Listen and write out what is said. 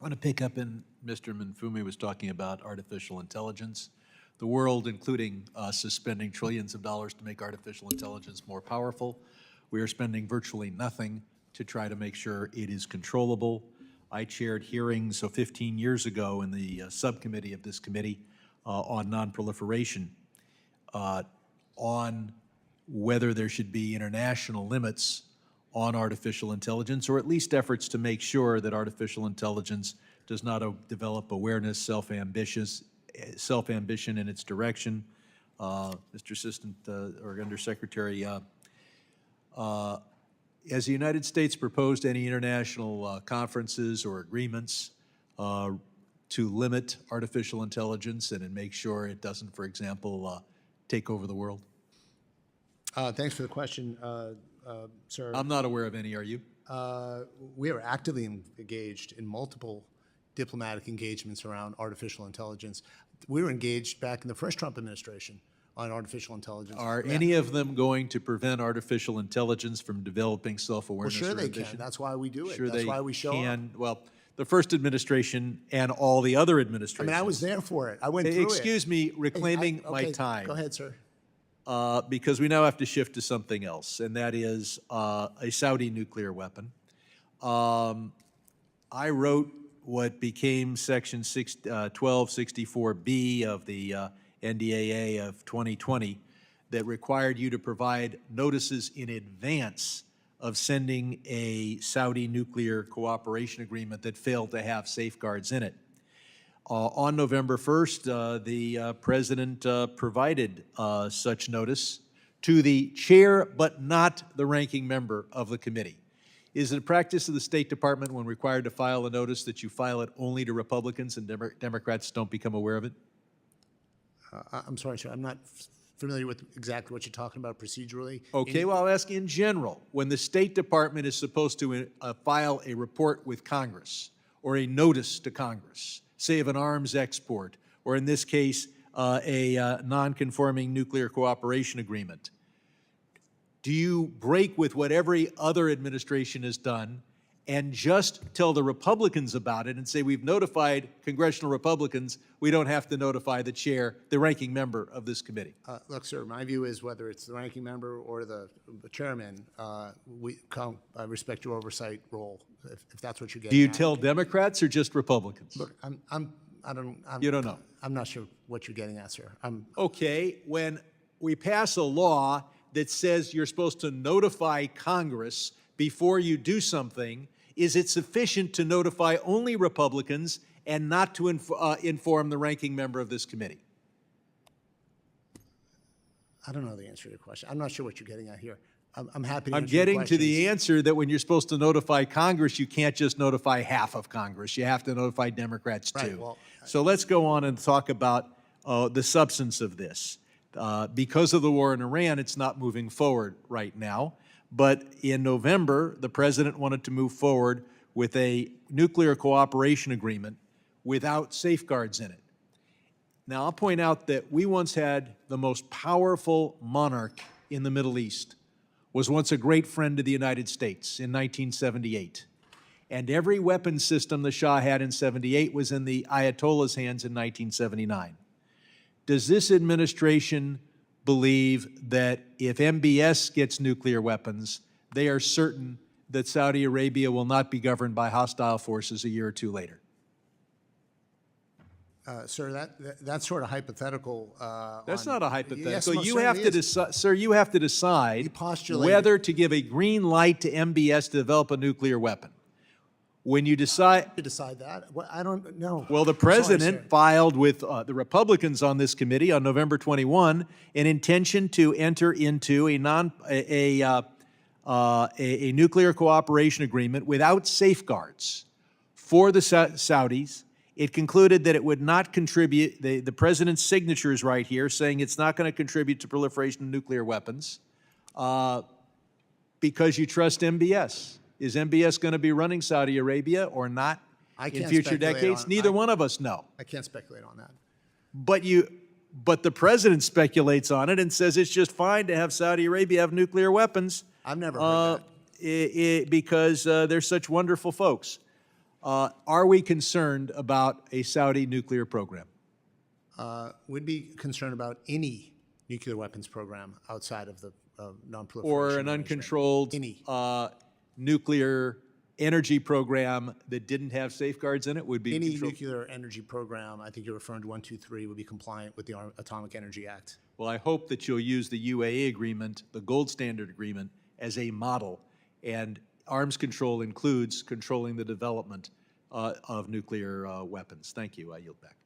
I want to pick up in Mr. Mifumi was talking about artificial intelligence. The world, including suspending trillions of dollars to make artificial intelligence more powerful. We are spending virtually nothing to try to make sure it is controllable. I chaired hearings 15 years ago in the subcommittee of this committee on nonproliferation on whether there should be international limits on artificial intelligence, or at least efforts to make sure that artificial intelligence does not develop awareness, self-ambition in its direction. Mr. Assistant or Undersecretary, has the United States proposed any international conferences or agreements to limit artificial intelligence and make sure it doesn't, for example, take over the world? Thanks for the question, sir. I'm not aware of any, are you? We are actively engaged in multiple diplomatic engagements around artificial intelligence. We were engaged back in the first Trump administration on artificial intelligence. Are any of them going to prevent artificial intelligence from developing self-awareness? Well, sure they can. That's why we do it. Sure, that's why we show up. Well, the first administration and all the other administrations. I mean, I was there for it. I went through it. Excuse me, reclaiming my time. Go ahead, sir. Because we now have to shift to something else, and that is a Saudi nuclear weapon. I wrote what became Section 1264B of the NDAA of 2020 that required you to provide notices in advance of sending a Saudi nuclear cooperation agreement that failed to have safeguards in it. On November 1st, the President provided such notice to the chair, but not the ranking member of the committee. Is it a practice of the State Department when required to file a notice that you file it only to Republicans and Democrats don't become aware of it? I'm sorry, sir. I'm not familiar with exactly what you're talking about procedurally. Okay, well, I'll ask in general. When the State Department is supposed to file a report with Congress or a notice to Congress, say of an arms export, or in this case, a non-conforming nuclear cooperation agreement, do you break with what every other administration has done and just tell the Republicans about it and say, we've notified congressional Republicans, we don't have to notify the chair, the ranking member of this committee? Look, sir, my view is whether it's the ranking member or the chairman, I respect your oversight role, if that's what you're getting Do you at. tell Democrats or just Republicans? Look, You don't know. I'm not sure what you're getting at, sir. Okay, when we pass a law that says you're supposed to notify Congress before you do something, is it sufficient to notify only Republicans and not to inform the ranking member of this committee? I don't know the answer to your question. I'm not sure what you're getting at here. I'm happy to I'm answer your getting to the questions. answer that when you're supposed to notify Congress, you can't just notify half of Congress. You have to notify Democrats too. Right, well, so let's go on and talk about the substance of this. Because of the war in Iran, it's not moving forward right now. But in November, the President wanted to move forward with a nuclear cooperation agreement without safeguards in it. Now, I'll point out that we once had the most powerful monarch in the Middle East, was once a great friend of the United States in 1978. And every weapon system the Shah had in 78 was in the Ayatollah's hands in 1979. Does this administration believe that if MBS gets nuclear weapons, they are certain that Saudi Arabia will not be governed by hostile forces a year or two later? Sir, that's sort of hypothetical. That's not a hypothetical. Yes, You certainly have to is. decide, sir. You have to decide postulated- whether to give a green light to MBS to develop a nuclear weapon. When you decide, To decide that? Well, I don't know. well, the I'm sorry, President sir. filed with the Republicans on this committee on November 21 an intention to enter into a nuclear cooperation agreement without safeguards for the Saudis. It concluded that it would not contribute, the President's signature is right here, saying it's not going to contribute to proliferation of nuclear weapons because you trust MBS. Is MBS going to be running Saudi Arabia or not in future decades? Neither one of us know. I can't speculate on that. But the President speculates on it and says it's just fine to have Saudi Arabia have nuclear weapons I've never heard that. because they're such wonderful folks. Are we concerned about a Saudi nuclear program? We'd be concerned about any nuclear weapons program outside of the non-proliferation Or an arrangement. uncontrolled Any. nuclear energy program that didn't have safeguards in it would be Any controlled? nuclear energy program, I think you're referring to 123, would be compliant with the Atomic Energy Act. Well, I hope that you'll use the UAE agreement, the gold standard agreement, as a model. And arms control includes controlling the development of nuclear weapons. Thank you. I yield back.